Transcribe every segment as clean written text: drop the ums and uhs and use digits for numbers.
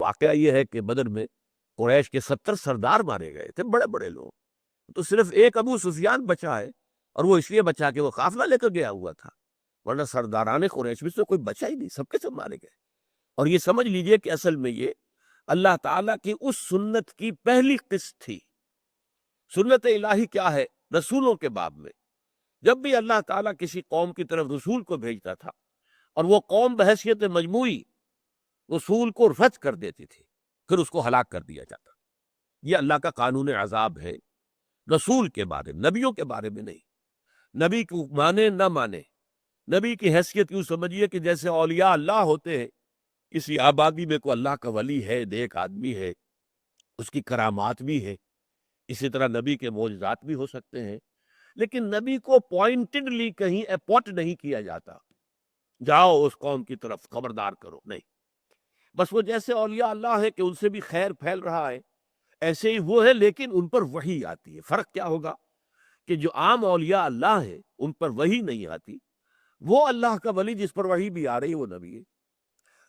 واقعہ یہ ہے کہ بدر میں قریش کے 70 سردار مارے گئے تھے، بڑے بڑے لوگ، تو صرف ایک ابو سفیان بچا ہے، اور وہ اس لیے بچا کہ وہ قافلہ لے کر گیا ہوا تھا، ورنہ سرداران قریش میں سے کوئی بچا ہی نہیں، سب کے سب مارے گئے۔ اور یہ سمجھ لیجئے کہ اصل میں یہ اللہ تعالیٰ کی اس سنت کی پہلی قسط تھی۔ سنت الہی کیا ہے؟ رسولوں کے باب میں جب بھی اللہ تعالیٰ کسی قوم کی طرف رسول کو بھیجتا تھا اور وہ قوم بحیثیت مجموعی رسول کو رد کر دیتی تھی، پھر اس کو ہلاک کر دیا جاتا۔ یہ اللہ کا قانون عذاب ہے رسول کے بارے میں، نبیوں کے بارے میں نہیں۔ نبی کو مانے نہ مانے، نبی کی حیثیت یوں سمجھیے کہ جیسے اولیاء اللہ ہوتے ہیں، کسی آبادی میں کوئی اللہ کا ولی ہے، نیک آدمی ہے، اس کی کرامات بھی ہے، اسی طرح نبی کے معجزات بھی ہو سکتے ہیں، لیکن نبی کو پوائنٹڈلی کہیں اپورٹ نہیں کیا جاتا، جاؤ اس قوم کی طرف خبردار کرو، نہیں۔ بس وہ جیسے اولیاء اللہ ہے کہ ان سے بھی خیر پھیل رہا ہے، ایسے ہی وہ ہے، لیکن ان پر وحی آتی ہے۔ فرق کیا ہوگا کہ جو عام اولیاء اللہ ہے ان پر وحی نہیں آتی، وہ اللہ کا ولی جس پر وحی بھی آ رہی وہ نبی ہے۔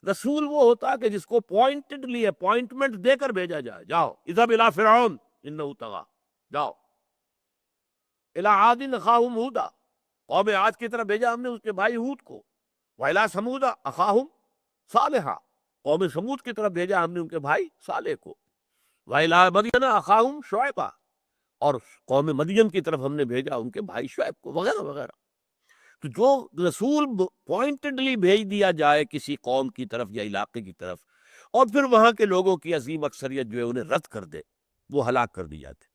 رسول وہ ہوتا ہے کہ جس کو پوائنٹڈلی اپوائنٹمنٹ دے کر بھیجا جائے، جاؤ اذهب الى فرعون انه طغى، جاؤ الى عاد اخاهم هودا، قوم عاد کی طرف بھیجا ہم نے اس کے بھائی ہود کو، وَإِلَىٰ ثَمُودَ أَخَاهُمْ صَالِحًا، قوم سمود کی طرف بھیجا ہم نے ان کے بھائی صالح کو، وَإِلَىٰ مَدْيَنَ أَخَاهُمْ شُعَيْبًا، اور قوم مدین کی طرف ہم نے بھیجا ان کے بھائی شعیب کو، وغیرہ وغیرہ۔ تو جو رسول پوائنٹڈلی بھیج دیا جائے کسی قوم کی طرف یا علاقے کی طرف، اور پھر وہاں کے لوگوں کی عظیم اکثریت جو ہے انہیں رد کر دے، وہ ہلاک کر دی جاتے۔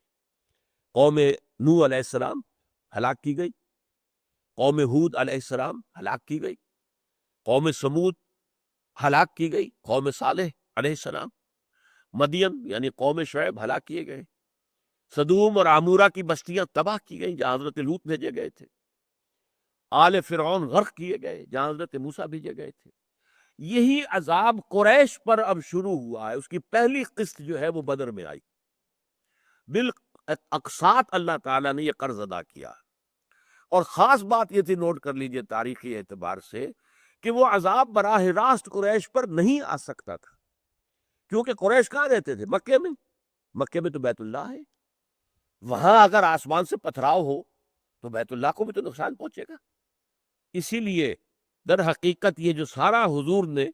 قوم نوح علیہ السلام ہلاک کی گئی، قوم ہود علیہ السلام ہلاک کی گئی، قوم سمود ہلاک کی گئی، قوم صالح علیہ السلام، مدین یعنی قوم شعیب ہلاک کیے گئے، سدوم اور عمورہ کی بستیاں تباہ کی گئیں جہاں حضرت لوط بھیجے گئے تھے، آل فرعون غرق کیے گئے جہاں حضرت موسیٰ بھیجے گئے تھے۔ یہی عذاب قریش پر اب شروع ہوا ہے، اس کی پہلی قسط جو ہے وہ بدر میں آئی، بالاقساط اللہ تعالیٰ نے یہ قرض ادا کیا۔ اور خاص بات یہ تھی، نوٹ کر لیجئے تاریخی اعتبار سے، کہ وہ عذاب براہ راست قریش پر نہیں آ سکتا تھا، کیونکہ قریش کہاں رہتے تھے؟ مکے میں، مکے میں تو بیت اللہ ہے، وہاں اگر آسمان سے پتھراؤ ہو تو بیت اللہ کو بھی تو نقصان پہنچے گا۔ اسی لیے در حقیقت یہ جو سارا حضور نے،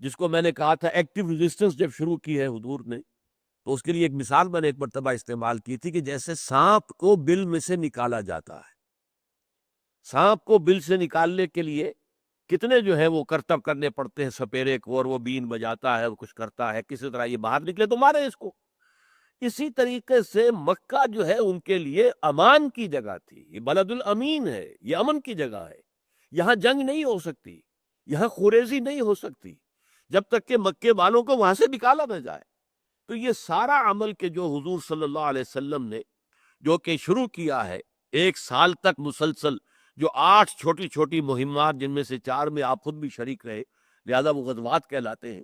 جس کو میں نے کہا تھا ایکٹیو ریزسٹنس جب شروع کی ہے حضور نے، تو اس کے لیے ایک مثال میں نے ایک مرتبہ استعمال کی تھی کہ جیسے سانپ کو بل میں سے نکالا جاتا ہے، سانپ کو بل سے نکالنے کے لیے کتنے جو ہے وہ کرتب کرنے پڑتے ہیں سپیرے کو، اور وہ بین بجاتا ہے، وہ کچھ کرتا ہے، کسی طرح یہ باہر نکلے تو مارے اس کو۔ اسی طریقے سے مکہ جو ہے ان کے لیے امان کی جگہ تھی، یہ بلد الامین ہے، یہ امن کی جگہ ہے، یہاں جنگ نہیں ہو سکتی، یہاں خوریزی نہیں ہو سکتی جب تک کہ مکے والوں کو وہاں سے نکالا نہ جائے۔ تو یہ سارا عمل کہ جو حضور صلی اللہ علیہ وسلم نے جو کہ شروع کیا ہے، 1 سال تک مسلسل، جو 8 چھوٹی چھوٹی مہمات جن میں سے 4 میں آپ خود بھی شریک رہے، لہذا وہ غزوات کہلاتے ہیں،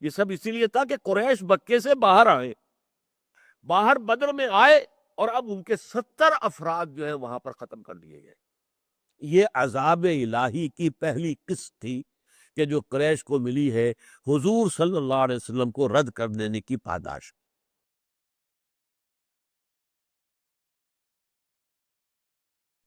یہ سب اسی لیے تھا کہ قریش مکے سے باہر آئے، باہر بدر میں آئے، اور اب ان کے 70 افراد جو ہیں وہاں پر ختم کر دیے گئے۔ یہ عذاب الہی کی پہلی قسط تھی کہ جو قریش کو ملی ہے حضور صلی اللہ علیہ وسلم کو رد کر دینے کی پاداش۔